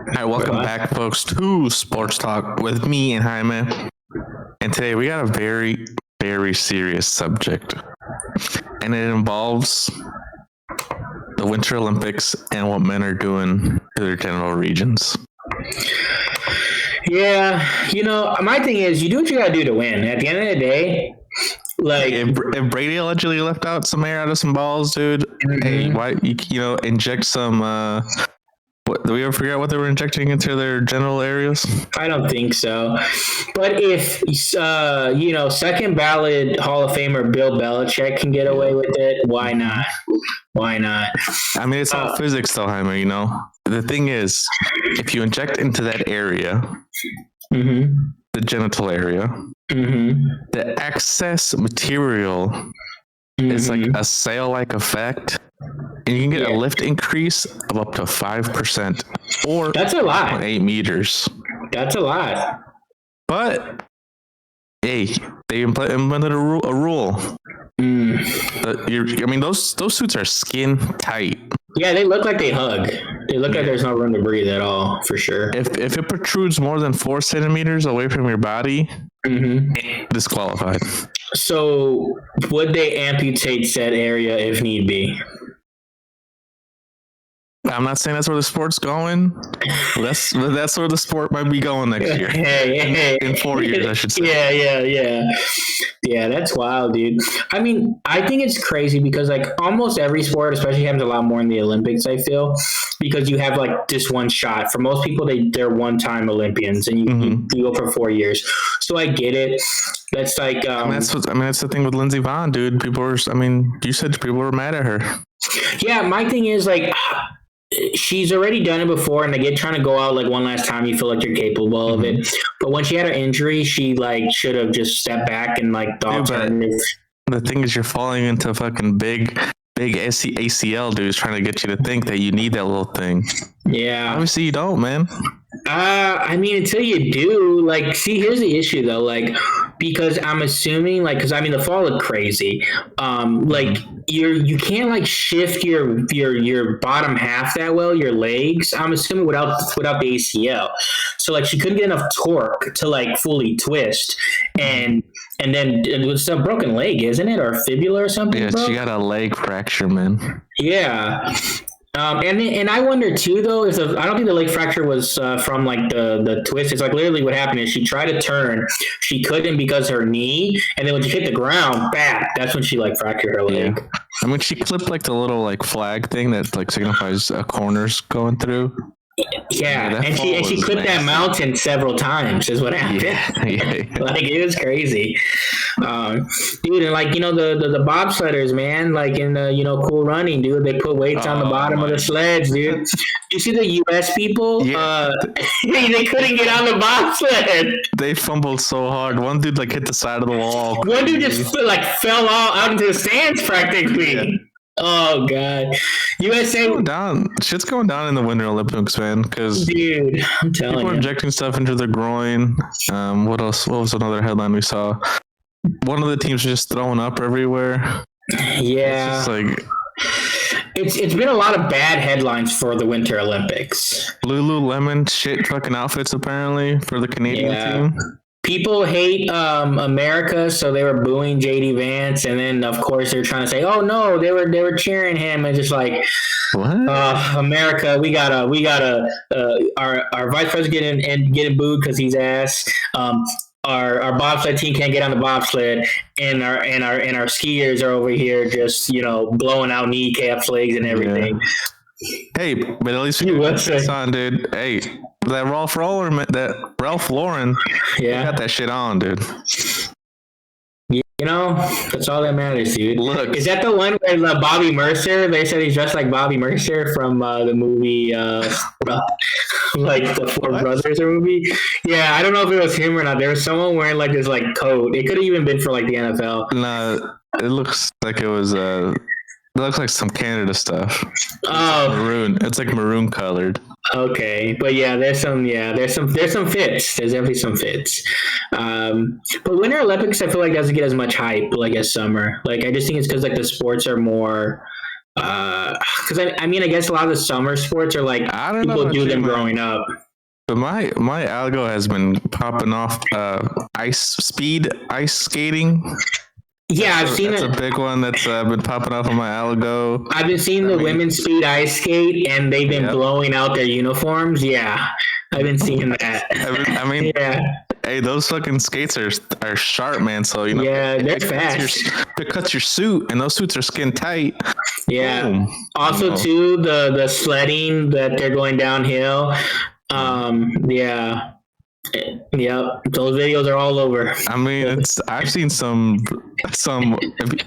All right, welcome back, folks, to Sports Talk with me and Jaime. And today we got a very, very serious subject, and it involves the Winter Olympics and what men are doing to their genital regions. Yeah, my thing is, you do what you gotta do to win. At the end of the day, like if Brady allegedly left out some air out of some balls, dude, hey, why inject some? What, do we ever figure out what they were injecting into their genital areas? I don't think so. But if second ballot Hall of Famer Bill Belichick can get away with it, why not? Why not? I mean, it's all physics, though, Jaime. The thing is, if you inject into that area, the genital area, the excess material is like a sail-like effect, and you can get a lift increase of up to 5%, or that's a lot. 8 meters. That's a lot. But hey, they implemented a rule. Those suits are skin tight. Yeah, they look like they hug. They look like there's no room to breathe at all, for sure. If it protrudes more than 4 centimeters away from your body, disqualified. So, would they amputate said area if need be? I'm not saying that's where the sport's going. That's where the sport might be going next year. In 4 years, I should say. Yeah, that's wild, dude. I mean, I think it's crazy because like almost every sport, especially happens a lot more in the Olympics, I feel, because you have like this one shot. For most people, they're one-time Olympians, and you go for 4 years. So I get it. That's like that's the thing with Lindsey Vonn, dude. You said people were mad at her. Yeah, my thing is like, she's already done it before, and again, trying to go out like one last time, you feel like you're capable of it. But when she had her injury, she like should have just stepped back and like the alternative. The thing is, you're falling into fucking big ACL dudes trying to get you to think that you need that little thing. Yeah, obviously you don't, man. I mean, until you do, like, see, here's the issue though, like, because I'm assuming, like, because I mean, the fall looked crazy. Like, you can't like shift your bottom half that well, your legs. I'm assuming without the ACL. So like, she couldn't get enough torque to like fully twist, and then it was a broken leg, isn't it, or fibula or something? Yeah, she got a leg fracture, man. Yeah. And I wonder too, though, if I don't think the leg fracture was from like the twist. It's like literally what happened is she tried to turn, she couldn't because her knee, and then when she hit the ground, bam, that's when she like fractured her leg. Yeah. I mean, she clipped like the little like flag thing that like signifies a corner's going through. Yeah, and she clipped that mountain several times is what happened. Yeah. Like, it was crazy. Dude, and like, the bobsledders, man, like in the, Cool Running, dude, they put weights on the bottom of the sleds, dude. You see the US people? Yeah. They couldn't get on the bobsled. They fumbled so hard. One dude like hit the side of the wall. One dude just like fell out into the stands practically. Yeah. Oh God, USA shit's going down in the Winter Olympics, man. Because dude, I'm telling you, people are injecting stuff into their groin. What else? What was another headline we saw? One of the teams just throwing up everywhere. Yeah, it's like it's been a lot of bad headlines for the Winter Olympics. Lululemon shit fucking outfits apparently for the Canadian team. People hate America, so they were booing JD Vance, and then of course they're trying to say, "Oh no, they were cheering him," and just like, what? America, we gotta our vice president getting booed because he's ass. Our bobsled team can't get on the bobsled, and our skiers are over here just blowing out kneecaps, legs, and everything. Yeah. Hey, but at least you on, dude. Hey, that Ralph Lauren, got that shit on, dude. That's all that matters, dude. Look, is that the one where Bobby Mercer? They said he's dressed like Bobby Mercer from the movie, like the Four Brothers movie. Yeah, I don't know if it was him or not. There was someone wearing like this like coat. It could have even been for like the NFL. No, it looks like it was it looks like some Canada stuff. Oh, maroon. It's like maroon colored. Okay, but yeah, there's some fits. There's definitely some fits. But Winter Olympics, I feel like doesn't get as much hype like as summer. Like I just think it's because like the sports are more Because I mean, I guess a lot of the summer sports are like I don't people know do them man. growing up. But my algo has been popping off ice skating. Yeah, I've seen that's it. a big one that's been popping off on my algo. I've been seeing the women's speed ice skate, and they've been blowing out their uniforms. Yeah, I've been seeing that. I mean, yeah. Hey, those fucking skates are sharp, man. So you know, yeah, they're fast. It cuts your suit, and those suits are skin tight. Yeah. Boom. Also, too, the sledding that they're going downhill. Yeah. Yep, those videos are all over. I mean, I've seen some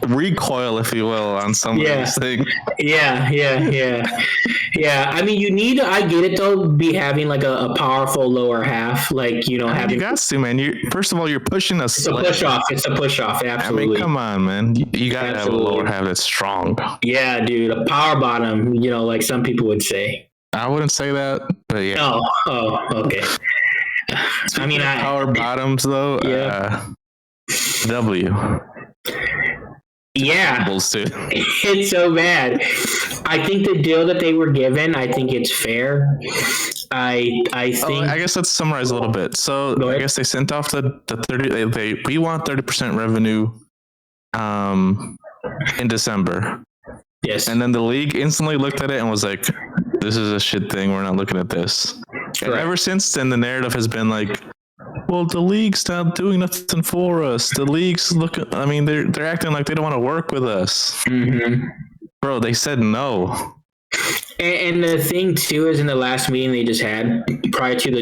recoil, if you will, on some of these things. Yeah. I mean, I get it though, be having like a powerful lower half, like having. You got to, man. First of all, you're pushing a. It's a push off. Absolutely. I mean, come on, man. You gotta have a lower half that's strong. Yeah, dude, a power bottom. Like some people would say. I wouldn't say that, but yeah. Oh, okay. I mean, power bottoms though. Yeah. W. Yeah, it's so bad. I think the deal that they were given, I think it's fair. I think. I guess let's summarize a little bit. So I guess they sent off the 30. We want 30% revenue, in December. Yes. And then the league instantly looked at it and was like, "This is a shit thing. We're not looking at this." And ever since then, the narrative has been like, well, the league's not doing nothing for us. The league's looking. I mean, they're acting like they don't want to work with us. Mm-hmm. Bro, they said no. And the thing too is, in the last meeting they just had prior to the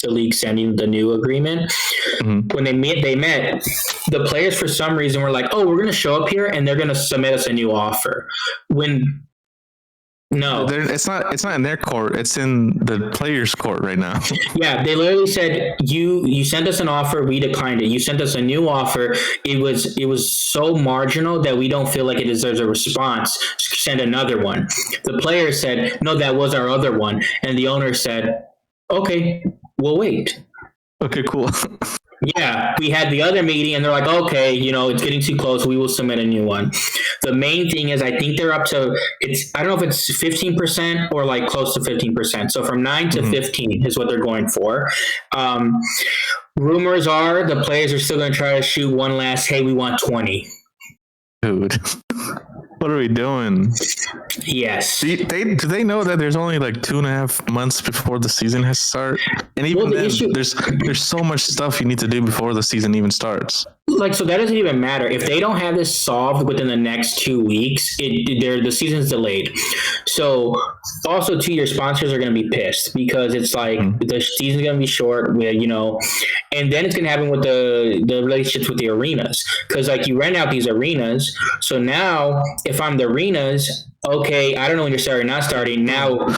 the league sending the new agreement, when they met, the players for some reason were like, "Oh, we're going to show up here and they're going to submit us a new offer." No, it's not in their court. It's in the players' court right now. Yeah, they literally said you sent us an offer, we declined it. You sent us a new offer. It was so marginal that we don't feel like it deserves a response. Send another one. The players said, no, that was our other one, and the owner said, okay, we'll wait. Okay, cool. Yeah, we had the other meeting and they're like, okay, it's getting too close. We will submit a new one. The main thing is I think they're up to, I don't know if it's 15% or like close to 15%. So from 9 to 15 is what they're going for. Rumors are the players are still going to try to shoot one last, hey, we want 20. Dude. What are we doing? Yes. Do they know that there's only like 2.5 months before the season has to start? And even then, there's so much stuff you need to do before the season even starts. Like, so that doesn't even matter. If they don't have this solved within the next 2 weeks, the season's delayed. So also too, your sponsors are going to be pissed because it's like the season's going to be short, and then it's going to happen with the relationships with the arenas. Because like you rent out these arenas. So now if I'm the arenas, okay, I don't know when you're starting, not starting. Now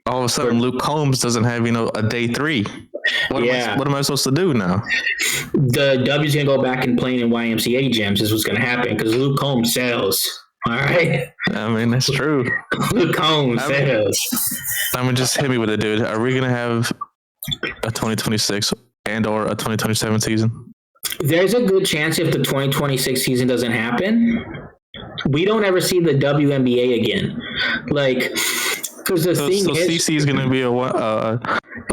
all of a sudden Luke Combs doesn't have, a day 3. What am I supposed to do now? The W's going to go back and playing in YMCA gyms is what's going to happen because Luke Combs sells. All right. I mean, that's true. Luke Combs sells. I mean, just hit me with it, dude. Are we going to have a 2026 and or a 2027 season? There's a good chance if the 2026 season doesn't happen, we don't ever see the WNBA again. Like, because the thing is, CC is going to be a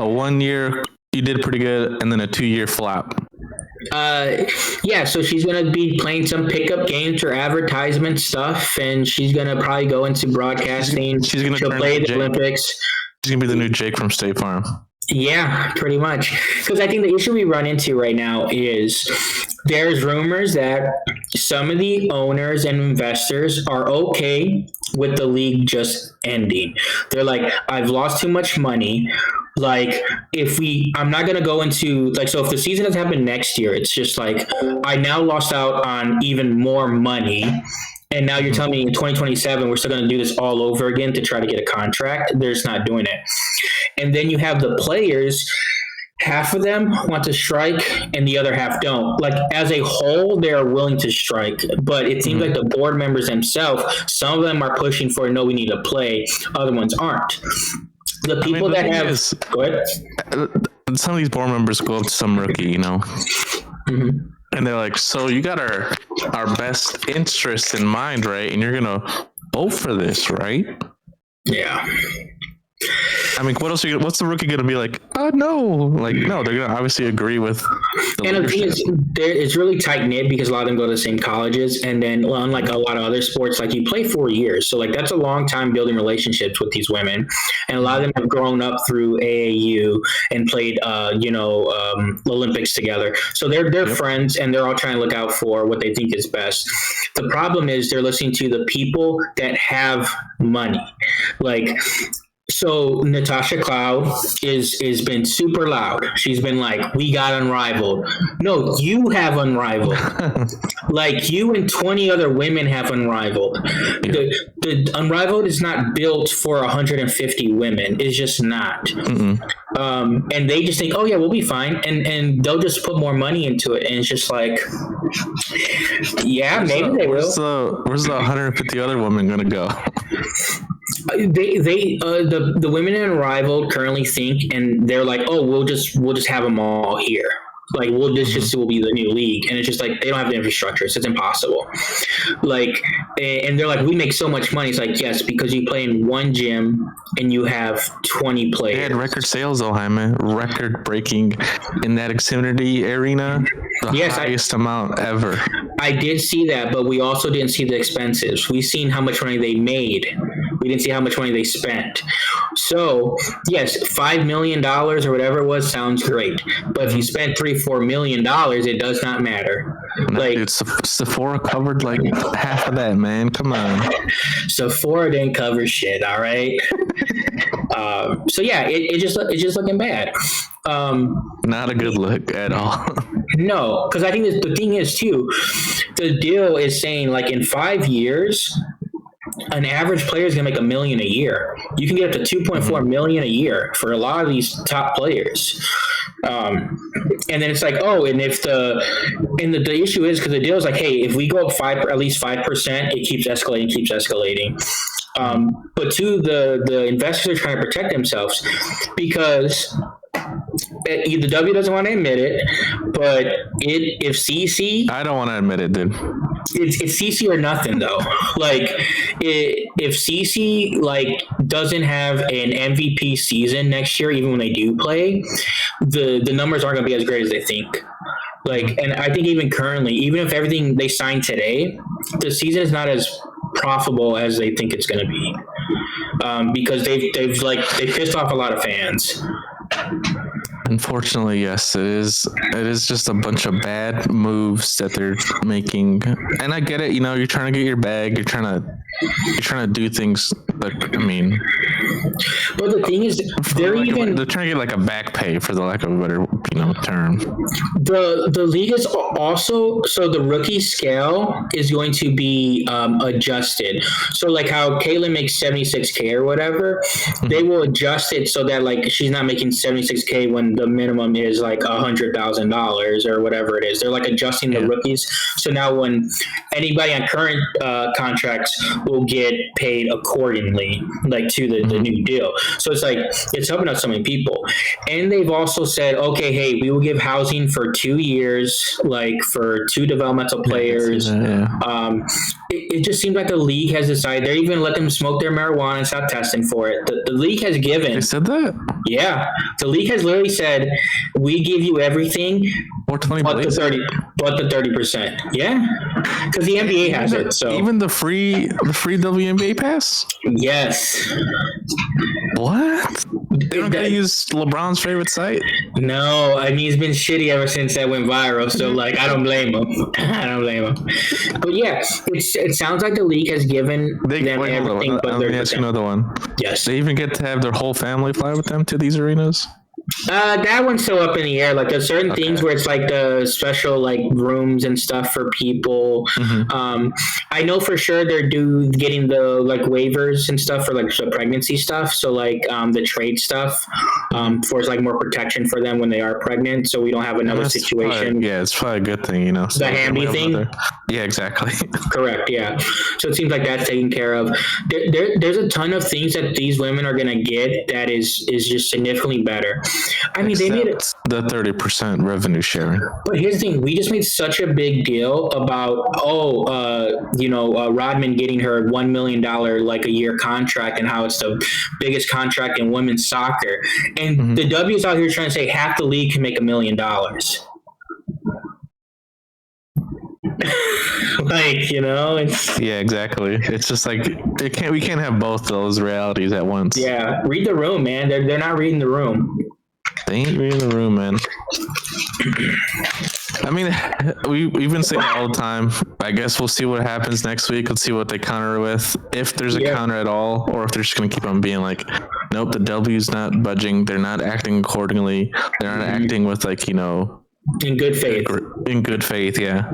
1 year. You did pretty good, and then a 2-year flop. Yeah, so she's gonna be playing some pickup games or advertisement stuff, and she's gonna probably go into broadcasting. She'll play the Olympics. She's gonna be the new Jake from State Farm. Yeah, pretty much. Because I think the issue we run into right now is there's rumors that some of the owners and investors are okay with the league just ending. They're like, I've lost too much money. Like, I'm not going to go into, like, so if the season doesn't happen next year, it's just like, I now lost out on even more money. And now you're telling me in 2027, we're still going to do this all over again to try to get a contract. They're just not doing it. And then you have the players, half of them want to strike and the other half don't. Like, as a whole, they are willing to strike. But it seems like the board members themselves, some of them are pushing for, no, we need to play. Other ones aren't. The people go ahead. Some of these board members go up to some rookie, Mm-hmm. And they're like, so you got our best interests in mind, right? And you're gonna vote for this, right? Yeah. I mean, what else? What's the rookie gonna be like? No, like no, they're gonna obviously agree with. And the thing is, it's really tight knit because a lot of them go to the same colleges, and then unlike a lot of other sports, like you play 4 years, so like that's a long time building relationships with these women, and a lot of them have grown up through AAU and played, Olympics together, so they're friends, and they're all trying to look out for what they think is best. The problem is they're listening to the people that have money, like. So Natasha Cloud is been super loud. She's been like, "We got Unrivaled." No, you have Unrivaled. Like you and 20 other women have Unrivaled. The Unrivaled is not built for 150 women. It's just not. And they just think, "Oh yeah, we'll be fine," and they'll just put more money into it, and it's just like, yeah, maybe they will. Where's the 150 other women gonna go? The women in Unrivaled currently think, and they're like, oh, we'll just have them all here. Like, this will be the new league, and it's just like they don't have the infrastructure, so it's impossible. Like, and they're like, we make so much money. It's like, yes, because you play in one gym and you have 20 players. They had record sales, though, Jaime. Record breaking in that Xfinity arena. The highest amount ever. I did see that, but we also didn't see the expenses. We seen how much money they made. We didn't see how much money they spent. So, yes, $5 million or whatever it was sounds great. But if you spent $3-4 million, it does not matter. No, like, dude, Sephora covered like half of that, man. Come on. Sephora didn't cover shit, all right? So yeah, it's just looking bad. Not a good look at all. No, because I think the thing is too, the deal is saying like in 5 years, an average player is going to make $1 million a year. You can get up to $2.4 million a year for a lot of these top players. And then it's like, oh, and if the issue is because the deal is like, hey, if we go up at least 5%, it keeps escalating. But two, the investors are trying to protect themselves because the W doesn't want to admit it, but if CC, I don't want to admit it, dude. It's CC or nothing though. Like if CC like doesn't have an MVP season next year, even when they do play, the numbers aren't going to be as great as they think. Like, and I think even currently, even if everything they signed today, the season is not as profitable as they think it's going to be, because they've pissed off a lot of fans. Unfortunately, yes, it is. It is just a bunch of bad moves that they're making, and I get it. You know, you're trying to get your bag. You're trying to do things. But I mean, but the thing is, they're trying to get like a back pay, for the lack of a better term. The league is also, so the rookie scale is going to be adjusted. So like how Caitlin makes $76K or whatever, they will adjust it so that like she's not making $76K when the minimum is like $100,000 or whatever it is. They're like adjusting the rookies. So now when anybody on current contracts will get paid accordingly, like to the new deal. So it's like, it's helping out so many people. And they've also said, okay, hey, we will give housing for 2 years, like for 2 developmental players. It just seems like the league has decided they're even let them smoke their marijuana and stop testing for it. The league has given. They said that? Yeah. The league has literally said, we give you everything but the 30%. Yeah. Because the NBA has it. So even the free WNBA pass? Yes. What? They don't gotta use LeBron's favorite site? No, I mean, it's been shitty ever since that went viral. So like, I don't blame them. But yeah, it sounds like the league has given them everything but 30%. Let me ask you another one. Yes. They even get to have their whole family fly with them to these arenas? That one's still up in the air. Like there's certain things where it's like the special like rooms and stuff for people. I know for sure they're getting the like waivers and stuff for like the pregnancy stuff. So like the trade stuff for like more protection for them when they are pregnant, so we don't have another situation. It's probably a good thing, So the Hamby thing. Yeah, exactly. Correct. Yeah. So it seems like that's taken care of. There's a ton of things that these women are going to get that is just significantly better. I mean, they made it the 30% revenue sharing. But here's the thing: we just made such a big deal about Rodman getting her $1 million like a year contract and how it's the biggest contract in women's soccer, and the W's out here trying to say half the league can make $1 million. Yeah, exactly. It's just like we can't have both those realities at once. Yeah, read the room, man. They're not reading the room. They ain't reading the room, man. I mean, we've been saying it all the time. I guess we'll see what happens next week. Let's see what they counter with, if there's a counter at all, or if they're just going to keep on being like, nope, the W's not budging. They're not acting accordingly. They're not acting with in good faith. In good faith, yeah.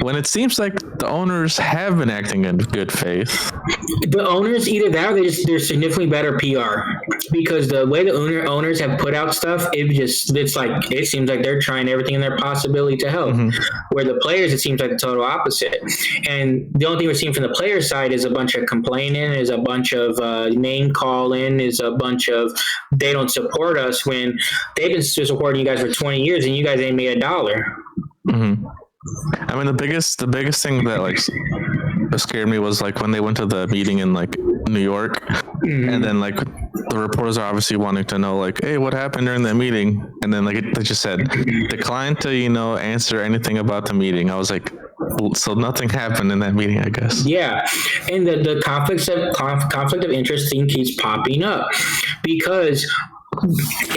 When it seems like the owners have been acting in good faith. The owners, either that or they're significantly better PR. Because the way the owners have put out stuff, it seems like they're trying everything in their possibility to help. Where the players, it seems like the total opposite. And the only thing we're seeing from the player side is a bunch of complaining, is a bunch of name calling, is a bunch of they don't support us, when they've been supporting you guys for 20 years and you guys ain't made $1. I mean, the biggest thing that scared me was when they went to the meeting in New York, and then the reporters are obviously wanting to know hey, what happened during that meeting, and then they just said declined to answer anything about the meeting. I was like, so nothing happened in that meeting, I guess. Yeah, and the conflict of interest thing keeps popping up, because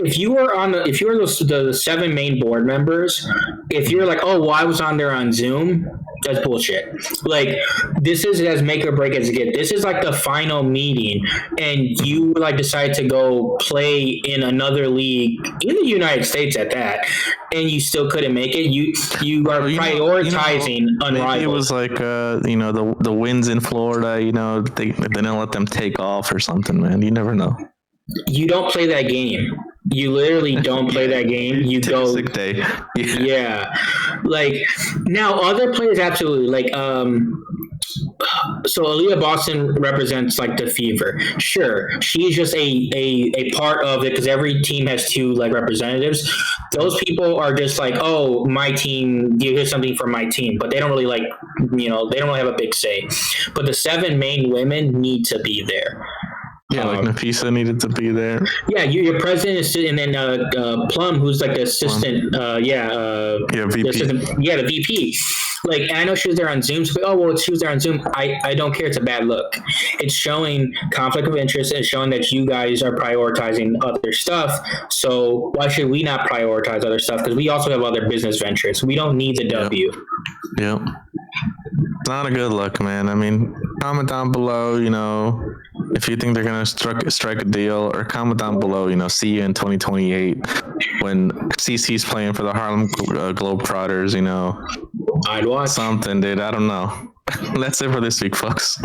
if you were the 7 main board members, if you're like, oh, well, I was on there on Zoom, that's bullshit. This is as make or break as it gets. This is the final meeting, and you decide to go play in another league in the United States at that, and you still couldn't make it. You are prioritizing unrivaled. Maybe it was the winds in Florida. They didn't let them take off or something, man. You never know. You don't play that game. You literally don't play that game. You take go a sick day. Yeah. Now other players absolutely so Aaliyah Boston represents the Fever. Sure, she's just a part of it because every team has 2 representatives. Those people are just oh, my team, here's something for my team, but they don't really they don't really have a big say. But the 7 main women need to be there. Yeah, Nafisa needed to be there. Yeah, your president is, and then Plum, who's the assistant. VP. The VP. And I know she was there on Zoom. So she was there on Zoom. I don't care. It's a bad look. It's showing conflict of interest and showing that you guys are prioritizing other stuff. So why should we not prioritize other stuff? Because we also have other business ventures. We don't need the W. Yep. It's not a good look, man. I mean, comment down below, if you think they're going to strike a deal, or comment down below, see you in 2028 when CC's playing for the Harlem Globetrotters, I'd watch something, dude. I don't know. That's it for this week, folks.